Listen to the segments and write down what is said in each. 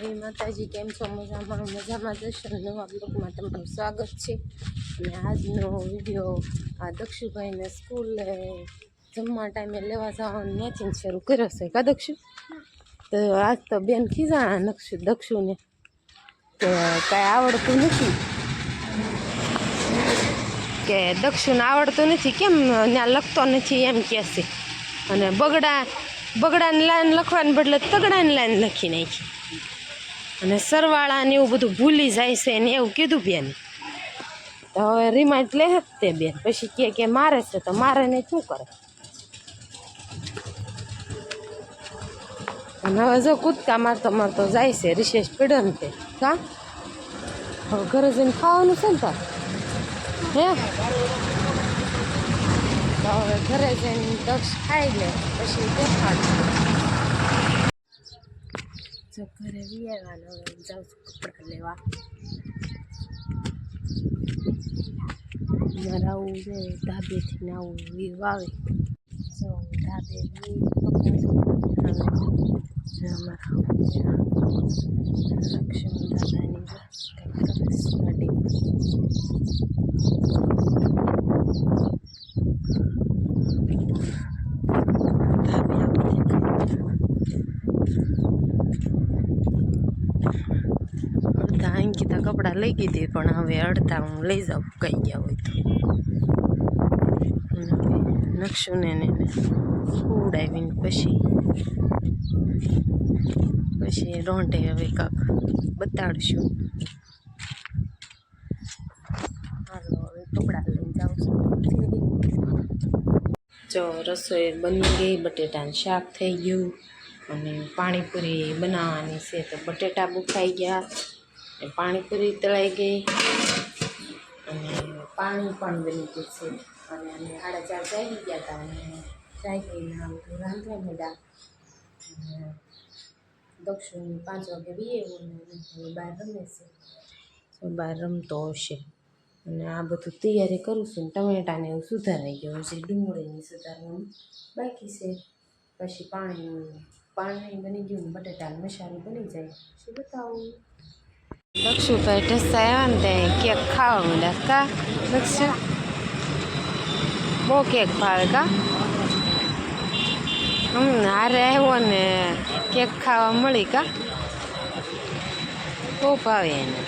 જય માતાજી, કેમ છો? મજામાં જશો? નવા બ્લોગમાં તમારું સ્વાગત છે. અને આજનો વિડીયો આ દક્ષુભાઈને સ્કૂલે જમવા ટાઈમે લેવા જવાનું ત્યાંથી શરૂ કર્યો છે કા દક્ષુ? તો આજ તો બેન ખીજાણા દક્ષુને કે કાંઈ આવડતું નથી, કે દક્ષુને આવડતું નથી, કેમ ત્યાં લખતો નથી એમ કહે છે. અને બગડાની લાઈન લખવાને બદલે તગડાની લાઈન લખી નાખી, અને સરવાળા ને એવું બધું ભૂલી જાય છે ને એવું કીધું બેન. તો હવે રિમાઇન્ડ લે તે બેન, પછી કે મારે છે તો મારે ને શું કરે. અને હવે જો કૂદકા મારતો જાય છે રિશેષ પીડ્યો ને તે કા હવે ઘરે જઈને ખાવાનું છે ને તાર હે. તો હવે ઘરે જઈને દક્ષ ખાઈ લે પછી દેખાડું. જો ઘરે વિયાવાનું હવે જાઉં છું કપડાં લેવા. મારે આવું છે ધાબેથી ને આવું વાવે. જો ધાબે અડધા અંકિતા કપડાં લઈ ગઈ હતી, પણ હવે અડધા હું લઈ જાઉં કઈ ગયા હોય તો. નકશુને ઉડાવીને પછી રોંઢે હવે કાંક બતાડશું. હાલો હવે કપડાં લઈને જાઉં છું. જો રસોઈ બની ગઈ, બટેટાનું શાક થઈ ગયું અને પાણીપુરી બનાવવાની છે. તો બટેટા બફાઈ ગયા, પાણીપુરી તળાઈ ગઈ અને પાણી પણ બની ગયું છે. અને અમે 4:30 જાગી ગયા હતા અને જાગીને રાંધવા માંડ્યા. દક્ષિણ 5 વાગે વીએ બહાર રમે છે, બહાર રમતો હશે. અને આ બધું તૈયારી કરું છું. ટમેટાને એવું સુધારાઈ ગયું છે, ડુંગળીની સુધારવાનું બાકી છે. પછી પાણી બની ગયું, બટેટાનો મસાલો બની જાય પછી બતાવું. દક્ષુભાઈ ઢસા આવ્યા ને ત્યાં કેક ખાવા માંડ્યા કા દક્ષુ? બહુ કેક ભાવે કા? હારે આવ્યો ને કેક ખાવા મળી કા? બહુ ભાવે એને.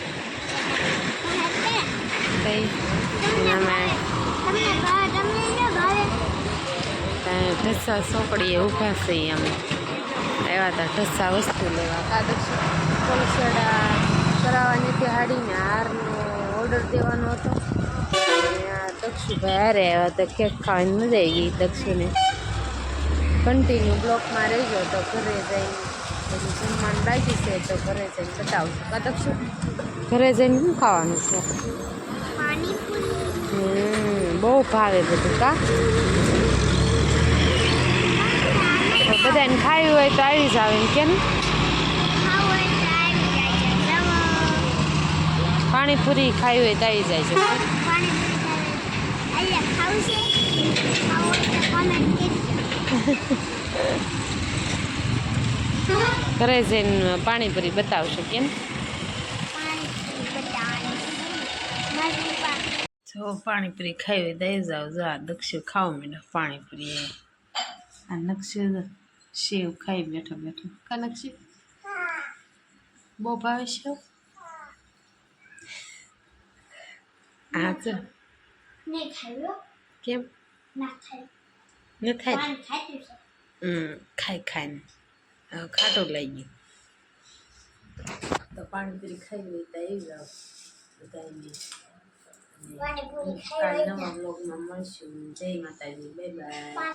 ઢસા ચોકડીએ ઊભા છે, અમે આવ્યા હતા ઢસા વસ્તુ લેવા કા દક્ષુ? પોલસેડા કરાવવાની હતી, હાડીને હારનો ઓર્ડર દેવાનો હતો. અને આ દક્ષુભાઈ હારે આવ્યા હતા, કેક ખાવાની મજા આવી ગઈ દક્ષુને. કન્ટિન્યુ બ્લોકમાં રહેજો તો ઘરે જઈને પછી જમવાનું બાકી છે તો ઘરે જઈને બતાવશું કા દક્ષુ? ઘરે જઈને શું ખાવાનું છે? બહુ ભાવે બધું કા? બધાને ખાવી હોય તો આવી જાવ એમ કેમ? પાણીપુરી ખાવી હોય તો આવી જાય છે. ઘરે જઈને પાણીપુરી બતાવશો કેમ? જો પાણીપુરી ખાવી હોય તો આવી જાવ. જો આ દક્ષુ ખાવા માંડ્યો પાણીપુરી. આ નકશુ સેવ ખાઈ બેઠો કા નકશી? બહુ ભાવે સેવ. હા તો કેમ ન થાય? ખાઈને ખાટું લઈ ગયું. તો પાણીપુરી ખાઈ હોય તો આવી જાવ બધાને. કાલે નવા બ્લોગમાં મળશું. જય માતાજી, બાય બાય.